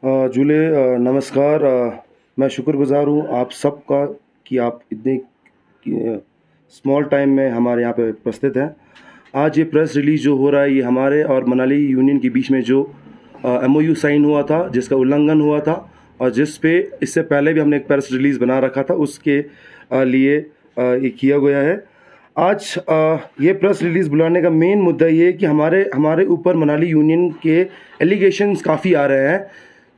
नमस्कार। मैं शुक्रगुज़ार हूँ आप सबका कि आप इतने स्मॉल टाइम में हमारे यहाँ पे उपस्थित हैं। आज ये प्रेस रिलीज़ जो हो रहा है, ये हमारे और मनाली यूनियन के बीच में जो एमओयू साइन हुआ था, जिसका उल्लंघन हुआ था और जिस पे इससे पहले भी हमने एक प्रेस रिलीज़ बना रखा था, उसके लिए ये किया गया है। आज ये प्रेस रिलीज़ बुलाने का मेन मुद्दा ये है कि हमारे ऊपर मनाली यूनियन के एलिगेशंस काफ़ी आ रहे हैं,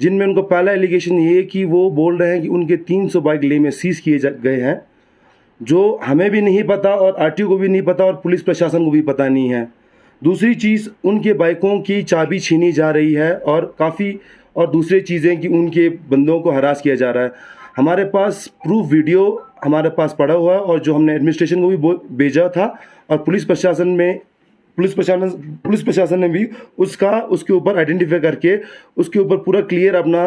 जिनमें उनका पहला एलिगेशन ये है कि वो बोल रहे हैं कि उनके 300 बाइक लेह में सीज़ किए गए हैं, जो हमें भी नहीं पता और आरटीओ को भी नहीं पता और पुलिस प्रशासन को भी पता नहीं है। दूसरी चीज़, उनके बाइकों की चाबी छीनी जा रही है और दूसरी चीज़ें कि उनके बंदों को हरास किया जा रहा है। हमारे पास प्रूफ वीडियो हमारे पास पड़ा हुआ है और जो हमने एडमिनिस्ट्रेशन को भी भेजा था और पुलिस प्रशासन ने भी उसके ऊपर आइडेंटिफाई करके उसके ऊपर पूरा क्लियर अपना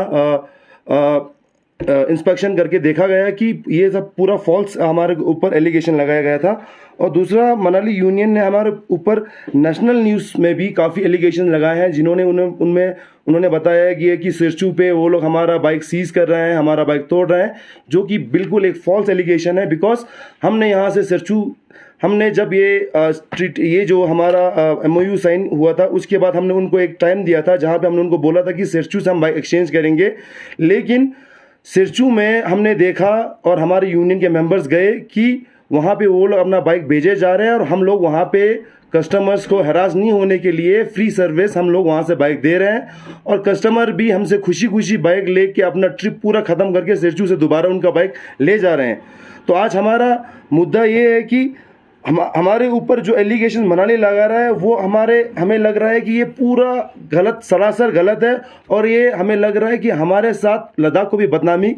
इंस्पेक्शन करके देखा गया कि ये सब पूरा फॉल्स हमारे ऊपर एलिगेशन लगाया गया था। और दूसरा, मनाली यूनियन ने हमारे ऊपर नेशनल न्यूज़ में भी काफ़ी एलिगेशन लगाए हैं, जिन्होंने उन्होंने बताया है कि सिरचू पे वो लोग हमारा बाइक सीज कर रहे हैं, हमारा बाइक तोड़ रहे हैं, जो कि बिल्कुल एक फॉल्स एलिगेशन है। बिकॉज हमने यहाँ से सिरचू हमने जब ये जो हमारा एमओयू साइन हुआ था, उसके बाद हमने उनको एक टाइम दिया था जहाँ पे हमने उनको बोला था कि सिरचू से हम बाइक एक्सचेंज करेंगे। लेकिन सिरचू में हमने देखा और हमारे यूनियन के मेंबर्स गए कि वहाँ पे वो लोग अपना बाइक भेजे जा रहे हैं और हम लोग वहाँ पे कस्टमर्स को हरास नहीं होने के लिए फ्री सर्विस हम लोग वहाँ से बाइक दे रहे हैं और कस्टमर भी हमसे खुशी खुशी बाइक लेके अपना ट्रिप पूरा ख़त्म करके सिरचू से दोबारा उनका बाइक ले जा रहे हैं। तो आज हमारा मुद्दा ये है कि हमारे ऊपर जो एलिगेशन मनाली लगा रहा है वो हमें लग रहा है कि ये पूरा गलत, सरासर गलत है और ये हमें लग रहा है कि हमारे साथ लद्दाख को भी बदनामी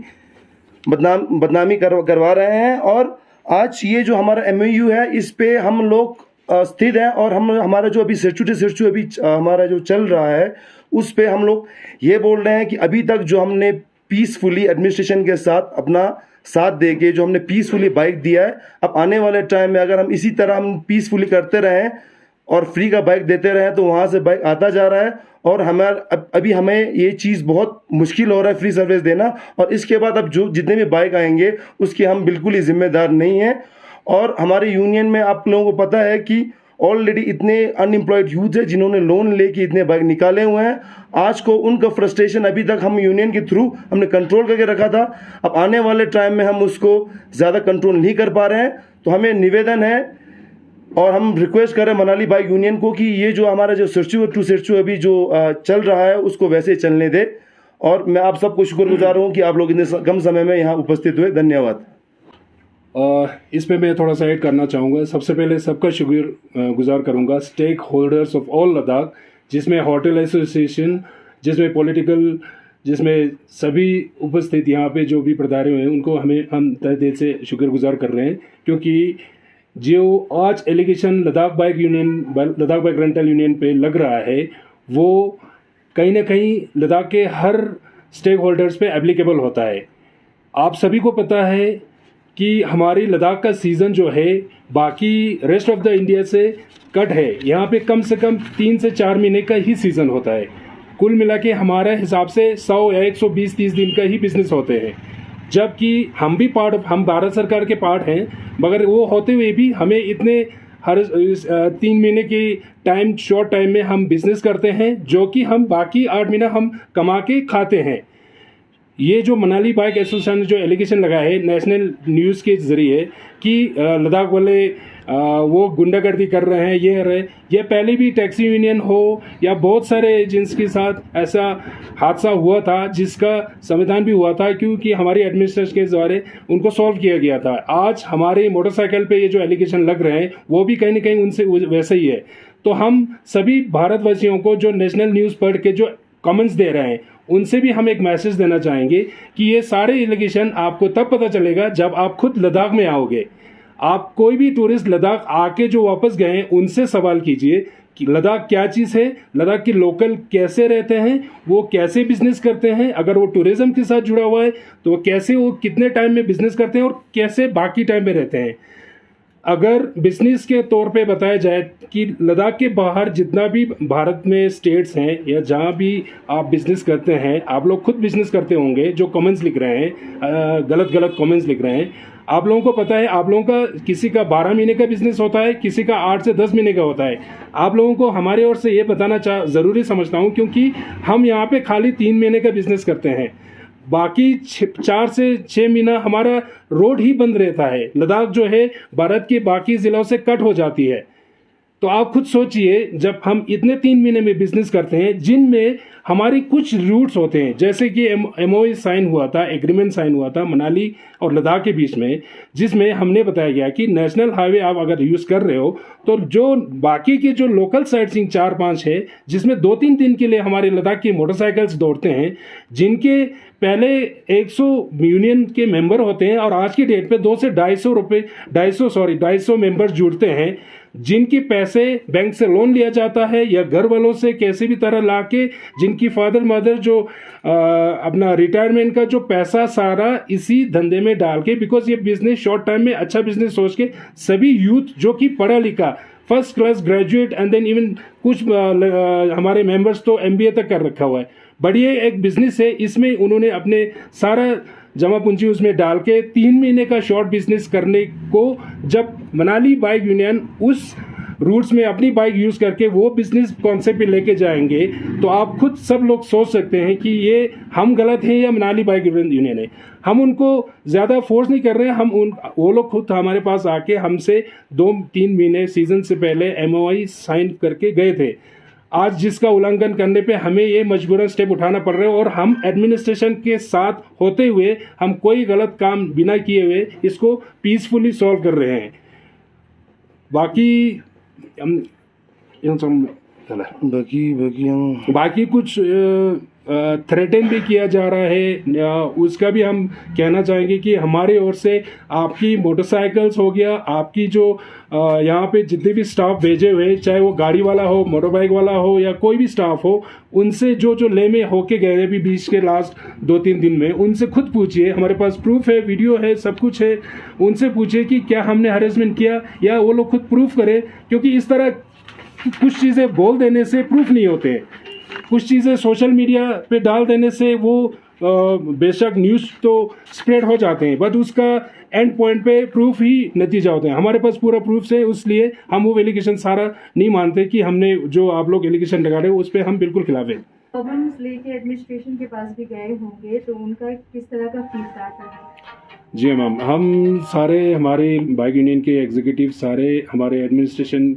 करवा रहे हैं। और आज ये जो हमारा एमओयू है, इस पे हम लोग स्थित हैं और हमारा जो अभी सिरचू अभी हमारा जो चल रहा है, उस पे हम लोग ये बोल रहे हैं कि अभी तक जो हमने पीसफुली एडमिनिस्ट्रेशन के साथ अपना साथ दे के जो हमने पीसफुली बाइक दिया है, अब आने वाले टाइम में अगर हम इसी तरह हम पीसफुली करते रहें और फ्री का बाइक देते रहें तो वहाँ से बाइक आता जा रहा है और अभी हमें ये चीज़ बहुत मुश्किल हो रहा है फ्री सर्विस देना। और इसके बाद अब जो जितने भी बाइक आएंगे उसके हम बिल्कुल ही जिम्मेदार नहीं हैं। और हमारे यूनियन में आप लोगों को पता है कि ऑलरेडी इतने अनएम्प्लॉयड यूथ है जिन्होंने लोन लेके इतने बाइक निकाले हुए हैं। आज को उनका फ्रस्ट्रेशन अभी तक हम यूनियन के थ्रू हमने कंट्रोल करके रखा था, अब आने वाले टाइम में हम उसको ज़्यादा कंट्रोल नहीं कर पा रहे हैं। तो हमें निवेदन है और हम रिक्वेस्ट कर रहे हैं मनाली बाइक यूनियन को कि ये जो हमारा जो सिरचू अभी जो चल रहा है उसको वैसे ही चलने दे। और मैं आप सबको शुक्रगुजार हूँ कि आप लोग इतने कम समय में यहाँ उपस्थित हुए। धन्यवाद। इस पे मैं थोड़ा सा ऐड करना चाहूँगा। सबसे पहले सबका शुक्र गुजार करूँगा stakeholders of all Ladakh, जिसमें होटल एसोसिएशन, जिसमें पॉलिटिकल, जिसमें सभी उपस्थित यहाँ पे जो भी पधारे हुए हैं उनको हम तहे दिल से शुक्रगुजार कर रहे हैं। क्योंकि जो आज allegation Ladakh bike rental union पे लग रहा है वो कहीं ना कहीं लद्दाख के हर स्टेक होल्डर्स पे एप्लीकेबल होता है। आप सभी को पता है कि हमारी लद्दाख का सीज़न जो है बाकी रेस्ट ऑफ द इंडिया से कट है। यहाँ पे कम से कम 3 से 4 महीने का ही सीज़न होता है। कुल मिला के हमारे हिसाब से 100 या 120-30 दिन का ही बिजनेस होते हैं। जबकि हम भारत सरकार के पार्ट हैं, मगर वो होते हुए भी हमें इतने हर 3 महीने की शॉर्ट टाइम में हम बिजनेस करते हैं, जो कि हम बाकी 8 महीना हम कमा के खाते हैं। ये जो मनाली बाइक एसोसिएशन ने जो एलिगेशन लगाया है नेशनल न्यूज़ के ज़रिए कि लद्दाख वाले वो गुंडागर्दी कर रहे हैं, ये पहले भी टैक्सी यूनियन हो या बहुत सारे एजेंट्स के साथ ऐसा हादसा हुआ था, जिसका समाधान भी हुआ था क्योंकि हमारी एडमिनिस्ट्रेशन के द्वारा उनको सॉल्व किया गया था। आज हमारे मोटरसाइकिल पे ये जो एलिगेशन लग रहे हैं वो भी कहीं ना कहीं उनसे वैसे ही है। तो हम सभी भारतवासियों को जो नेशनल न्यूज़ पढ़ के जो कमेंट्स दे रहे हैं उनसे भी हम एक मैसेज देना चाहेंगे कि ये सारे एलिगेशन आपको तब पता चलेगा जब आप खुद लद्दाख में आओगे। आप कोई भी टूरिस्ट लद्दाख आके जो वापस गए हैं उनसे सवाल कीजिए कि लद्दाख क्या चीज़ है, लद्दाख के लोकल कैसे रहते हैं, वो कैसे बिजनेस करते हैं, अगर वो टूरिज्म के साथ जुड़ा हुआ है तो वो कितने टाइम में बिजनेस करते हैं और कैसे बाकी टाइम में रहते हैं। अगर बिजनेस के तौर पे बताया जाए कि लद्दाख के बाहर जितना भी भारत में स्टेट्स हैं या जहाँ भी आप बिजनेस करते हैं, आप लोग खुद बिजनेस करते होंगे, जो कमेंट्स लिख रहे हैं, गलत गलत कमेंट्स लिख रहे हैं, आप लोगों को पता है, आप लोगों का किसी का 12 महीने का बिजनेस होता है, किसी का 8 से 10 महीने का होता है। आप लोगों को हमारे ओर से ये बताना ज़रूरी समझता हूँ, क्योंकि हम यहाँ पे खाली 3 महीने का बिजनेस करते हैं, बाकी 4 से 6 महीना हमारा रोड ही बंद रहता है। लद्दाख जो है भारत के बाकी ज़िलों से कट हो जाती है। तो आप खुद सोचिए, जब हम इतने 3 महीने में बिजनेस करते हैं, जिनमें हमारी कुछ रूट्स होते हैं, जैसे कि एमओयू साइन हुआ था, एग्रीमेंट साइन हुआ था मनाली और लद्दाख के बीच में, जिसमें हमने बताया गया कि नेशनल हाईवे आप अगर यूज़ कर रहे हो तो जो बाकी के जो लोकल साइट सीइंग 4-5 है, जिसमें 2-3 दिन के लिए हमारे लद्दाख के मोटरसाइकिल्स दौड़ते हैं, जिनके पहले 100 यूनियन के मेंबर होते हैं और आज की डेट पे 200 से 250 मेंबर जुड़ते हैं, जिनके पैसे बैंक से लोन लिया जाता है या घर वालों से कैसे भी तरह ला के, जिनकी फादर मदर जो अपना रिटायरमेंट का जो पैसा सारा इसी धंधे में डाल के, बिकॉज ये बिजनेस शॉर्ट टाइम में अच्छा बिजनेस सोच के सभी यूथ जो कि पढ़ा लिखा first class graduate and then even कुछ हमारे मेंबर्स तो एमबीए तक कर रखा हुआ है, बट ये एक बिजनेस है, इसमें उन्होंने अपने सारा जमा पूंजी उसमें डाल के 3 महीने का शॉर्ट बिजनेस करने को, जब मनाली बाइक यूनियन उस रूट्स में अपनी बाइक यूज़ करके वो बिजनेस कॉन्सेप्ट पे लेके जाएंगे, तो आप खुद सब लोग सोच सकते हैं कि ये हम गलत हैं या मनाली बाइक यूनियन है। हम उनको ज़्यादा फोर्स नहीं कर रहे हैं, वो लोग खुद हमारे पास आके हमसे 2-3 महीने सीजन से पहले एमओआई साइन करके गए थे। आज जिसका उल्लंघन करने पे हमें ये मजबूरन स्टेप उठाना पड़ रहा है, और हम एडमिनिस्ट्रेशन के साथ होते हुए हम कोई गलत काम बिना किए हुए इसको पीसफुली सॉल्व कर रहे हैं। बाकी बाकी कुछ थ्रेटन भी किया जा रहा है, उसका भी हम कहना चाहेंगे कि हमारे ओर से आपकी मोटरसाइकिल्स हो गया, आपकी जो यहाँ पे जितने भी स्टाफ भेजे हुए, चाहे वो गाड़ी वाला हो, मोटर बाइक वाला हो या कोई भी स्टाफ हो, उनसे जो ले में होके गए अभी बीच के लास्ट 2-3 दिन में, उनसे खुद पूछिए, हमारे पास प्रूफ है, वीडियो है, सब कुछ है, उनसे पूछिए कि क्या हमने हरेसमेंट किया, या वो लोग खुद प्रूफ करें, क्योंकि इस तरह कुछ चीज़ें बोल देने से प्रूफ नहीं होते हैं, कुछ चीज़ें सोशल मीडिया पे डाल देने से वो बेशक न्यूज़ तो स्प्रेड हो जाते हैं, बट उसका एंड पॉइंट पे प्रूफ ही नतीजा होते हैं। हमारे पास पूरा प्रूफ है, इसलिए हम वो एलिगेशन सारा नहीं मानते कि हमने जो आप लोग एलिगेशन लगा रहे हो उस पर हम बिल्कुल खिलाफ है। प्रॉब्लम्स लेके एडमिनिस्ट्रेशन के पास भी गए होंगे, तो उनका किस तरह का फीडबैक है? जी मैम, हम सारे हमारे बाइक यूनियन के एग्जीक्यूटिव सारे हमारे एडमिनिस्ट्रेशन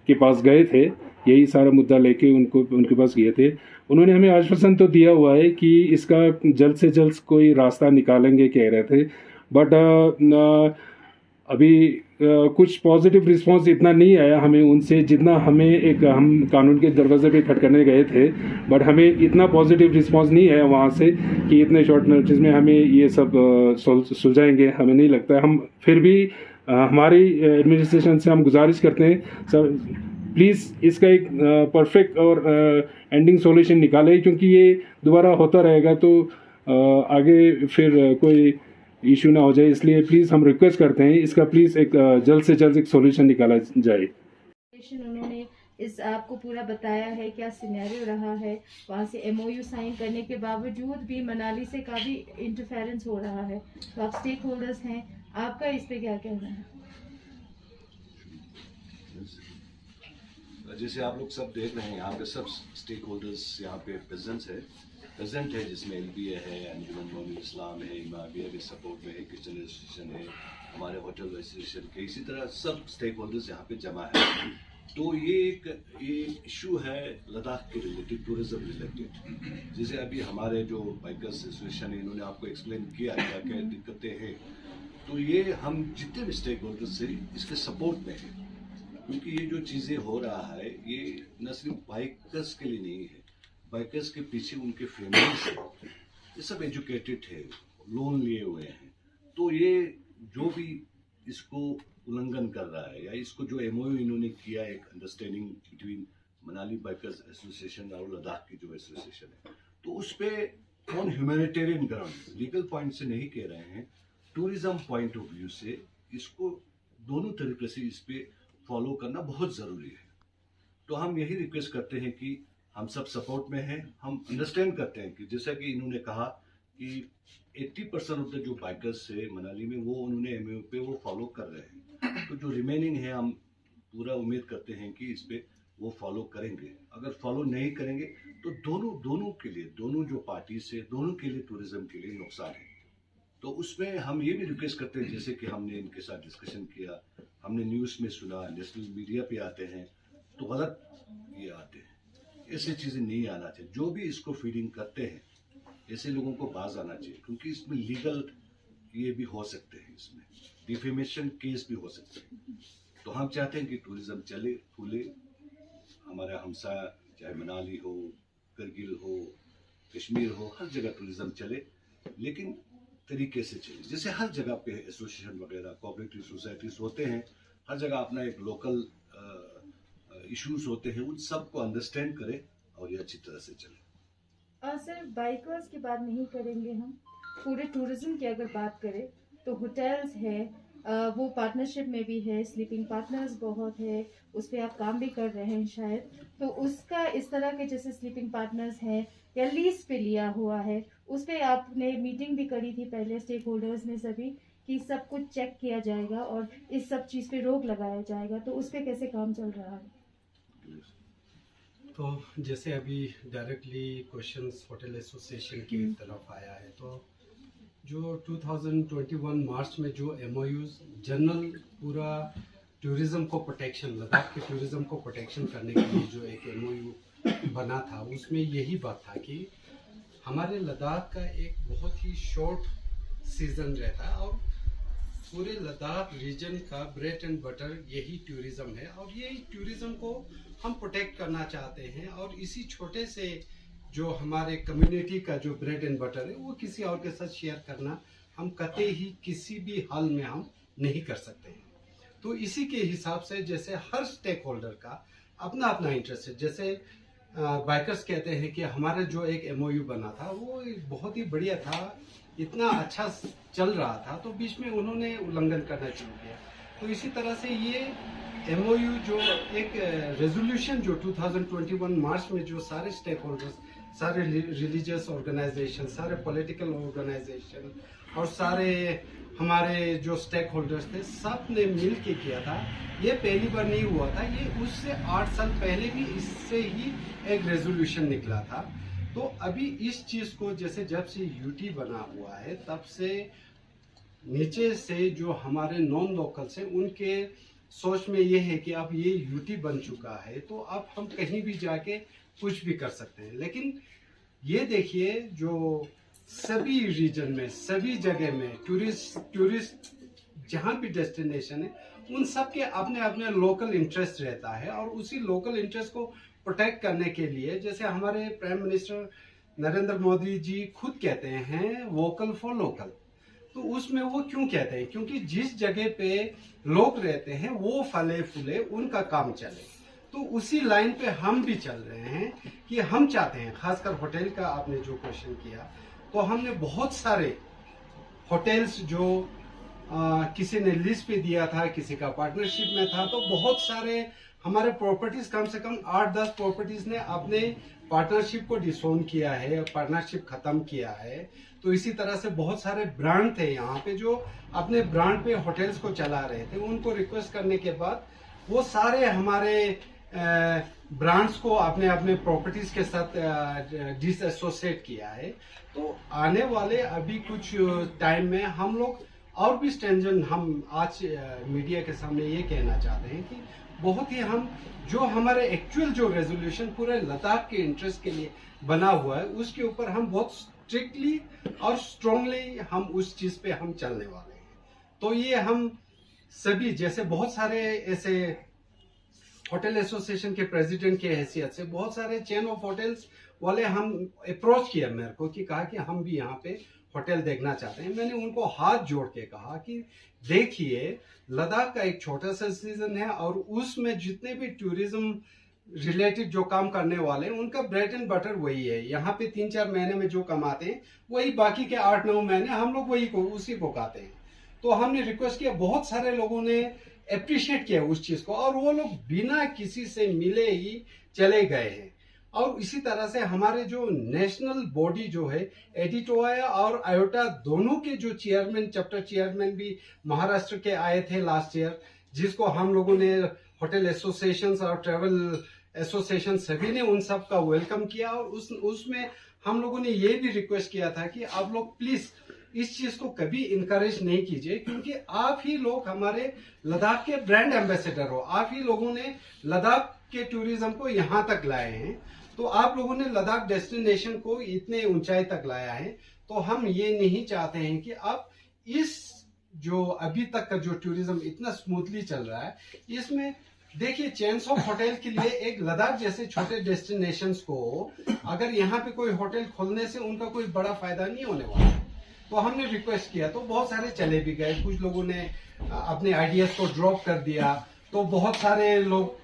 के पास गए थे, यही सारा मुद्दा लेके उनके पास गए थे। उन्होंने हमें आश्वासन तो दिया हुआ है कि इसका जल्द से जल्द कोई रास्ता निकालेंगे कह रहे थे, बट अभी कुछ पॉजिटिव रिस्पांस इतना नहीं आया हमें उनसे, जितना हमें हम कानून के दरवाजे पे खटखटाने गए थे, बट हमें इतना पॉजिटिव रिस्पांस नहीं आया वहाँ से कि इतने शॉर्ट नोटिस में हमें ये सब सुलझाएंगे, हमें नहीं लगता है। हम फिर भी हमारी एडमिनिस्ट्रेशन से हम गुजारिश करते हैं, सर प्लीज़ इसका एक परफेक्ट और एंडिंग सॉल्यूशन निकाले, क्योंकि ये दोबारा होता रहेगा तो आगे फिर कोई इशू ना हो जाए, इसलिए प्लीज़ हम रिक्वेस्ट करते हैं इसका प्लीज़ एक जल्द से जल्द एक सॉल्यूशन निकाला जाए। उन्होंने इस आपको पूरा बताया है क्या सिनेरियो रहा है, वहाँ से एमओयू साइन करने के बावजूद भी मनाली से काफ़ी इंटरफेरेंस हो रहा है, तो आप स्टेक होल्डर्स हैं, आपका इस पे क्या कहना है? जैसे आप लोग सब देख रहे हैं, यहाँ पे सब स्टेक होल्डर्स यहाँ पे प्रेजेंट है, जिसमें एलबीए है, अंजुमन मोमिन इस्लाम है, इमामिया के सपोर्ट में है, क्रिश्चियन एसोसिएशन है, हमारे होटल एसोसिएशन के, इसी तरह सब स्टेक होल्डर्स यहाँ पे जमा है। तो ये इशू है लद्दाख के रिलेटेड, टूरिज्म रिलेटेड, जैसे अभी हमारे जो बाइकर्स एसोसिएशन है इन्होंने आपको एक्सप्लेन किया क्या क्या दिक्कतें हैं। तो ये हम जितने भी स्टेक होल्डर्स से इसके सपोर्ट में है, क्योंकि ये जो चीज़ें हो रहा है ये न सिर्फ बाइकर्स के लिए नहीं है, बाइकर्स के पीछे उनके फैमिलीज है, ये सब एजुकेटेड है, लोन लिए हुए हैं, तो ये जो भी इसको उल्लंघन कर रहा है या इसको जो एमओयू इन्होंने किया एक understanding between Manali bikers association और लद्दाख की जो एसोसिएशन है, तो उस पर on humanitarian ground, legal point से नहीं कह रहे हैं, टूरिज्म पॉइंट ऑफ व्यू से इसको दोनों तरीके से इस पे फॉलो करना बहुत ज़रूरी है। तो हम यही रिक्वेस्ट करते हैं कि हम सब सपोर्ट में हैं। हम अंडरस्टैंड करते हैं कि जैसा कि इन्होंने कहा कि 80% ऑफ द जो बाइकर्स है मनाली में वो उन्होंने एमओयू पे वो फॉलो कर रहे हैं। तो जो रिमेनिंग है हम पूरा उम्मीद करते हैं कि इस पे वो फॉलो करेंगे। अगर फॉलो नहीं करेंगे तो दोनों के लिए, दोनों जो पार्टी से, दोनों के लिए टूरिज्म के लिए नुकसान है। तो उसमें हम ये भी रिक्वेस्ट करते हैं, जैसे कि हमने इनके साथ डिस्कशन किया, हमने न्यूज़ में सुना, नेशनल मीडिया पे आते हैं तो गलत ये आते हैं, ऐसी चीज़ें नहीं आना चाहिए। जो भी इसको फीडिंग करते हैं ऐसे लोगों को बाज आना चाहिए, क्योंकि इसमें लीगल ये भी हो सकते हैं, इसमें डिफेमेशन केस भी हो सकते हैं। तो हम चाहते हैं कि टूरिज्म चले फूले, हमारा हमसाया चाहे मनाली हो, करगिल हो, कश्मीर हो, हर जगह टूरिज्म चले, लेकिन तरीके से चले। जैसे हर जगह पे एसोसिएशन वगैरह, कोऑपरेटिव सोसाइटीज होते हैं, हर जगह अपना एक लोकल इश्यूज होते हैं, उन सबको अंडरस्टैंड करें और ये अच्छी तरह से चले। सर, बाइकर्स की बात नहीं करेंगे हम, पूरे टूरिज्म की अगर बात करें तो होटल्स है, वो पार्टनरशिप में भी है, स्लीपिंग पार्टनर्स बहुत है, उस पर आप काम भी कर रहे हैं शायद। तो उसका इस तरह के जैसे स्लीपिंग पार्टनर्स हैं या लीज पे लिया हुआ है, उस पर आपने मीटिंग भी करी थी पहले स्टेक होल्डर्स ने सभी, कि सब कुछ चेक किया जाएगा और इस सब चीज़ पे रोक लगाया जाएगा, तो उस पर कैसे काम चल रहा है? तो जैसे अभी डायरेक्टली क्वेश्चंस होटल एसोसिएशन की तरफ आया है, तो जो 2021 मार्च में जो एमओयूज जनरल पूरा टूरिज्म को प्रोटेक्शन, लद्दाख के टूरिज्म को प्रोटेक्शन करने के लिए जो एक एमओयू बना था, उसमें यही बात था कि हमारे लद्दाख का एक बहुत ही शॉर्ट सीजन रहता है और पूरे लद्दाख रीजन का ब्रेड एंड बटर यही टूरिज्म है और यही टूरिज्म को हम प्रोटेक्ट करना चाहते हैं। और इसी छोटे से जो हमारे कम्युनिटी का जो ब्रेड एंड बटर है वो किसी और के साथ शेयर करना हम कतई ही किसी भी हाल में हम नहीं कर सकते हैं। तो इसी के हिसाब से जैसे हर स्टेक होल्डर का अपना अपना इंटरेस्ट है। जैसे बाइकर्स कहते हैं कि हमारा जो एक एमओयू बना था वो बहुत ही बढ़िया था, इतना अच्छा चल रहा था, तो बीच में उन्होंने उल्लंघन करना शुरू किया। तो इसी तरह से ये एमओयू जो एक रेजोल्यूशन जो 2021 मार्च में जो सारे स्टेक होल्डर्स, सारे रिलीजियस ऑर्गेनाइजेशन, सारे पॉलिटिकल ऑर्गेनाइजेशन और सारे हमारे जो स्टेक होल्डर्स थे, सब ने मिल के किया था। ये पहली बार नहीं हुआ था, ये उससे 8 साल पहले भी इससे ही एक रेजोल्यूशन निकला था। तो अभी इस चीज को जैसे जब से यूटी बना हुआ है तब से नीचे से जो हमारे नॉन लोकल्स हैं उनके सोच में ये है कि अब ये यूटी बन चुका है तो अब हम कहीं भी जाके कुछ भी कर सकते हैं। लेकिन ये देखिए जो सभी रीजन में, सभी जगह में टूरिस्ट जहाँ भी डेस्टिनेशन है उन सब के अपने अपने लोकल इंटरेस्ट रहता है और उसी लोकल इंटरेस्ट को प्रोटेक्ट करने के लिए जैसे हमारे प्राइम मिनिस्टर नरेंद्र मोदी जी खुद कहते हैं वोकल फॉर लोकल। तो उसमें वो क्यों कहते हैं? क्योंकि जिस जगह पे लोग रहते हैं वो फले फूले उनका काम चले। तो उसी लाइन पे हम भी चल रहे हैं कि हम चाहते हैं, खासकर होटल का आपने जो क्वेश्चन किया, तो हमने बहुत सारे होटल्स जो किसी ने लिस्ट पे दिया था, किसी का पार्टनरशिप में था, तो बहुत सारे हमारे प्रॉपर्टीज कम से कम 8-10 प्रॉपर्टीज ने अपने पार्टनरशिप को डिसोन किया है, पार्टनरशिप खत्म किया है। तो इसी तरह से बहुत सारे ब्रांड थे यहाँ पे जो अपने ब्रांड पे होटल्स को चला रहे थे, उनको रिक्वेस्ट करने के बाद वो सारे हमारे ब्रांड्स को अपने अपने प्रॉपर्टीज के साथ डिसएसोसिएट किया है। तो आने वाले अभी कुछ टाइम में हम लोग और भी स्ट्रेंजन, हम आज मीडिया के सामने ये कहना चाहते हैं कि बहुत ही हम जो हमारे एक्चुअल जो रेजोल्यूशन पूरे लद्दाख के इंटरेस्ट के लिए बना हुआ है उसके ऊपर हम बहुत स्ट्रिक्टली और स्ट्रांगली हम उस चीज पे हम चलने वाले हैं। तो ये हम सभी जैसे बहुत सारे ऐसे होटल एसोसिएशन के प्रेसिडेंट के हैसियत से बहुत सारे चेन ऑफ होटल्स वाले हम अप्रोच किया मेरे को कि कहा कि हम भी यहाँ पे होटल देखना चाहते हैं। मैंने उनको हाथ जोड़ के कहा कि देखिए लद्दाख का एक छोटा सा सीजन है और उसमें जितने भी टूरिज्म रिलेटेड जो काम करने वाले हैं उनका ब्रेड एंड बटर वही है। यहाँ पे 3-4 महीने में जो कमाते हैं वही बाकी के 8-9 महीने हम लोग वही को उसी को खाते हैं। तो हमने रिक्वेस्ट किया, बहुत सारे लोगों ने अप्रिशिएट किया उस चीज को, और वो लोग बिना किसी से मिले ही चले गए हैं। और इसी तरह से हमारे जो नेशनल बॉडी जो है, एडिटोया और आयोटा दोनों के जो चेयरमैन, चैप्टर चेयरमैन भी महाराष्ट्र के आए थे लास्ट ईयर, जिसको हम लोगों ने होटल एसोसिएशन और ट्रैवल एसोसिएशन सभी ने उन सब का वेलकम किया। और उसमें हम लोगों ने ये भी रिक्वेस्ट किया था कि आप लोग प्लीज इस चीज को कभी इनकरेज नहीं कीजिए, क्योंकि आप ही लोग हमारे लद्दाख के ब्रांड एम्बेसडर हो, आप ही लोगों ने लद्दाख के टूरिज्म को यहाँ तक लाए हैं, तो आप लोगों ने लद्दाख डेस्टिनेशन को इतने ऊंचाई तक लाया है। तो हम ये नहीं चाहते हैं कि आप इस जो अभी तक का जो टूरिज्म इतना स्मूथली चल रहा है, इसमें देखिए चेन्स ऑफ होटल के लिए एक लद्दाख जैसे छोटे डेस्टिनेशंस को अगर यहाँ पे कोई होटल खोलने से उनका कोई बड़ा फायदा नहीं होने वाला है। तो हमने रिक्वेस्ट किया, तो बहुत सारे चले भी गए, कुछ लोगों ने अपने आइडियाज को ड्रॉप कर दिया, तो बहुत सारे लोग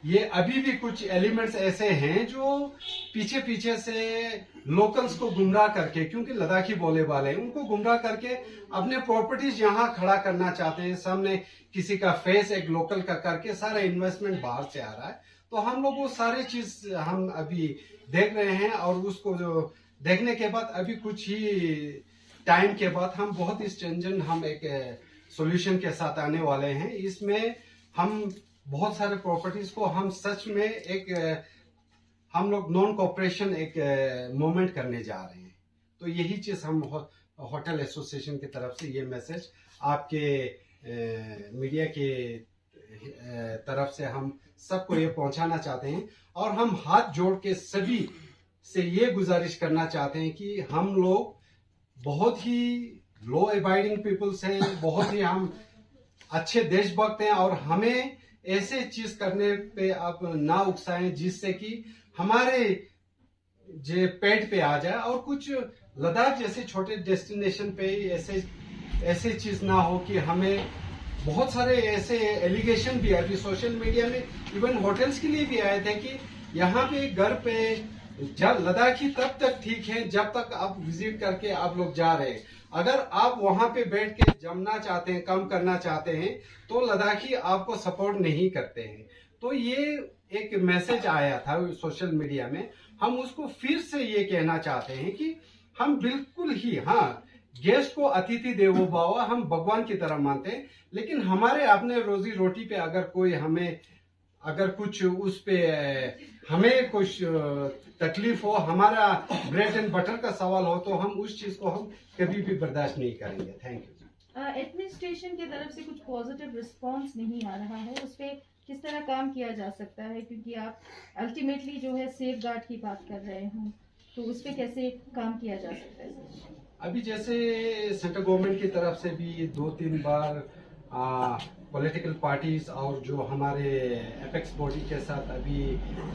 ये अभी भी कुछ एलिमेंट्स ऐसे हैं जो पीछे पीछे से लोकल्स को गुमराह करके, क्योंकि लद्दाखी बोले वाले हैं, उनको गुमराह करके अपने प्रॉपर्टीज यहाँ खड़ा करना चाहते हैं, सामने किसी का फेस एक लोकल का करके सारा इन्वेस्टमेंट बाहर से आ रहा है। तो हम लोग वो सारे चीज हम अभी देख रहे हैं, और उसको जो देखने के बाद अभी कुछ ही टाइम के बाद हम बहुत ही स्ट्रिंजेंट हम एक सॉल्यूशन के साथ आने वाले हैं। इसमें हम बहुत सारे प्रॉपर्टीज को हम सच में एक हम लोग नॉन कॉपरेशन एक मूवमेंट करने जा रहे हैं। तो यही चीज हम होटल एसोसिएशन की तरफ से ये मैसेज आपके मीडिया के तरफ से हम सबको ये पहुंचाना चाहते हैं, और हम हाथ जोड़ के सभी से ये गुजारिश करना चाहते हैं कि हम लोग बहुत ही लो अबाइडिंग पीपल्स हैं, बहुत ही हम अच्छे देशभक्त हैं, और हमें ऐसे चीज करने पे आप ना उकसाएं जिससे कि हमारे जो पेट पे आ जाए, और कुछ लद्दाख जैसे छोटे डेस्टिनेशन पे ऐसे चीज ना हो कि हमें बहुत सारे ऐसे एलिगेशन भी अभी सोशल मीडिया में इवन होटल्स के लिए भी आए थे कि यहाँ पे घर पे लद्दाखी तब तक ठीक है जब तक आप विजिट करके आप लोग जा रहे हैं, अगर आप वहां पे बैठ के जमना चाहते हैं, कम करना चाहते हैं, तो लद्दाखी आपको सपोर्ट नहीं करते हैं। तो ये एक मैसेज आया था सोशल मीडिया में, हम उसको फिर से ये कहना चाहते हैं कि हम बिल्कुल ही गेस्ट को अतिथि देवो भव, हम भगवान की तरह मानते हैं, लेकिन हमारे अपने रोजी रोटी पे अगर कोई हमें अगर कुछ उस पे हमें कुछ तकलीफ हो, हमारा ब्रेड एंड बटर का सवाल हो, तो हम उस चीज को हम कभी भी बर्दाश्त नहीं करेंगे। Thank you. एडमिनिस्ट्रेशन की तरफ से कुछ पॉजिटिव रिस्पांस नहीं आ रहा है, उस पर किस तरह काम किया जा सकता है, क्योंकि आप अल्टीमेटली जो है सेफ गार्ड की बात कर रहे हैं, तो उस पर कैसे काम किया जा सकता है? अभी जैसे सेंट्रल गवर्नमेंट की तरफ से भी 2-3 बार पॉलिटिकल पार्टीज और जो हमारे एपेक्स बॉडी के साथ अभी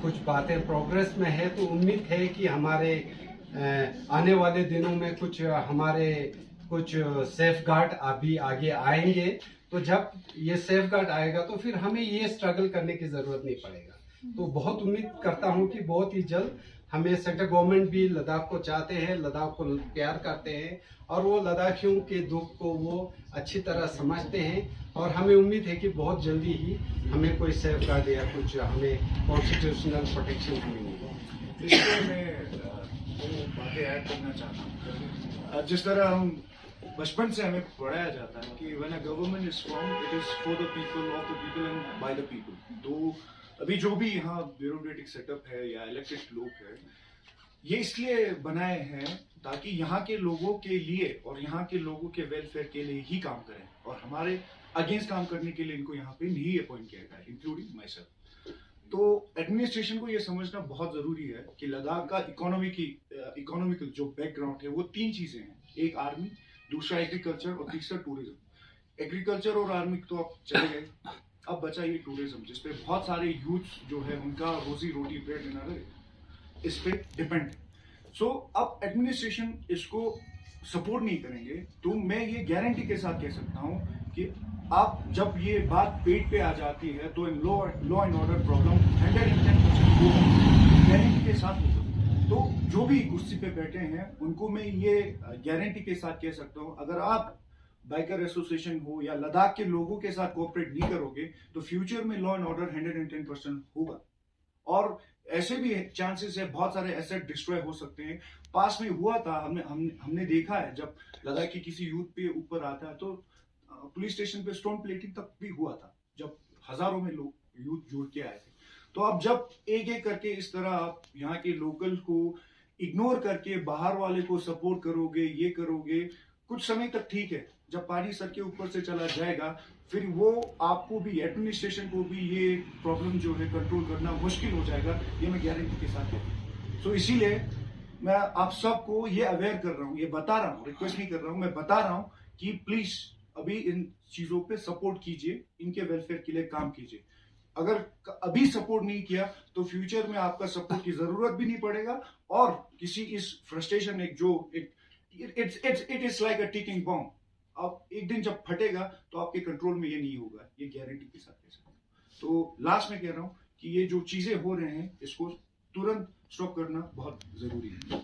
कुछ बातें प्रोग्रेस में है, तो उम्मीद है कि हमारे आने वाले दिनों में कुछ सेफ गार्ड अभी आगे आएंगे। तो जब ये सेफ गार्ड आएगा तो फिर हमें ये स्ट्रगल करने की जरूरत नहीं पड़ेगा। तो बहुत उम्मीद करता हूँ कि बहुत ही जल्द हमें सेंट्रल गवर्नमेंट भी लद्दाख को चाहते हैं, लद्दाख को प्यार करते हैं, और वो लद्दाखियों के दुख को वो अच्छी तरह समझते हैं, और हमें उम्मीद है कि बहुत जल्दी ही हमें कोई सेफ गार्ड या कुछ हमें कॉन्स्टिट्यूशनल प्रोटेक्शन मिलेगी। इसमें मैं वो बातें ऐड करना चाहता हूँ। जिस तरह हम बचपन से हमें पढ़ाया जाता है कि when a government is form it is for the people, of the people and by the people. तो अभी जो भी यहाँ ब्यूरोक्रेटिक सेटअप है या इलेक्टेड लोग है, ये इसलिए बनाए हैं ताकि यहाँ के लोगों के लिए और यहाँ के लोगों के वेलफेयर के लिए ही काम करें, और हमारे अगेंस्ट काम करने के लिए इनको यहाँ पे नहीं अपॉइंट किया गया, इंक्लूडिंग माई सेल्फ। तो एडमिनिस्ट्रेशन को ये समझना बहुत जरूरी है कि लद्दाख का इकोनॉमिकल जो बैकग्राउंड है वो 3 चीजें हैं, एक आर्मी, दूसरा एग्रीकल्चर और तीसरा टूरिज्म। एग्रीकल्चर और आर्मी तो आप चले गए, अब बचा ये टूरिज्म, जिसपे बहुत सारे यूथ जो है उनका रोजी रोटी ब्रेड एंड इस पे डिपेंड है। सो अब एडमिनिस्ट्रेशन इसको सपोर्ट नहीं करेंगे, तो मैं ये गारंटी के साथ कह सकता हूँ कि आप जब ये बात पेट पे आ जाती है तो in law and order problem 110% guarantee के साथ होता है। तो जो भी कुर्सी पे बैठे हैं उनको मैं ये गारंटी के साथ कह सकता हूँ, अगर आप बाइकर एसोसिएशन हो या लद्दाख के लोगों के साथ कोऑपरेट नहीं करोगे तो फ्यूचर में लॉ एंड ऑर्डर 110% होगा। और ऐसे भी चांसेस है बहुत सारे एसेट डिस्ट्रॉय हो सकते हैं। पास में हुआ था, हमने देखा है जब लद्दाख की किसी यूथ पे ऊपर आता है तो पुलिस स्टेशन पे स्टोन प्लेटिंग तक भी हुआ था, जब हजारों में लोग यूथ जुड़ के आए थे। तो अब जब एक एक करके इस तरह आप यहाँ के लोकल को इग्नोर करके बाहर वाले को सपोर्ट करोगे, ये करोगे, कुछ समय तक ठीक है, जब पानी सर के ऊपर से चला जाएगा फिर वो आपको भी, एडमिनिस्ट्रेशन को भी ये प्रॉब्लम जो है कंट्रोल करना मुश्किल हो जाएगा, ये मैं गारंटी के साथ कहता हूँ। सो इसीलिए मैं आप सबको ये अवेयर कर रहा हूँ, ये बता रहा हूँ, रिक्वेस्ट नहीं कर रहा हूँ, मैं बता रहा हूँ कि प्लीज अभी इन चीजों पे सपोर्ट कीजिए, इनके वेलफेयर के लिए काम कीजिए। अगर अभी सपोर्ट नहीं किया तो फ्यूचर में आपका सपोर्ट की जरूरत भी नहीं पड़ेगा और किसी इस frustration it is like a ticking bomb, अब एक दिन जब फटेगा तो आपके कंट्रोल में ये नहीं होगा, ये गारंटी के साथ कह सकता हूं। तो लास्ट में कह रहा हूं कि ये जो चीजें हो रहे हैं इसको तुरंत स्टॉप करना बहुत जरूरी है।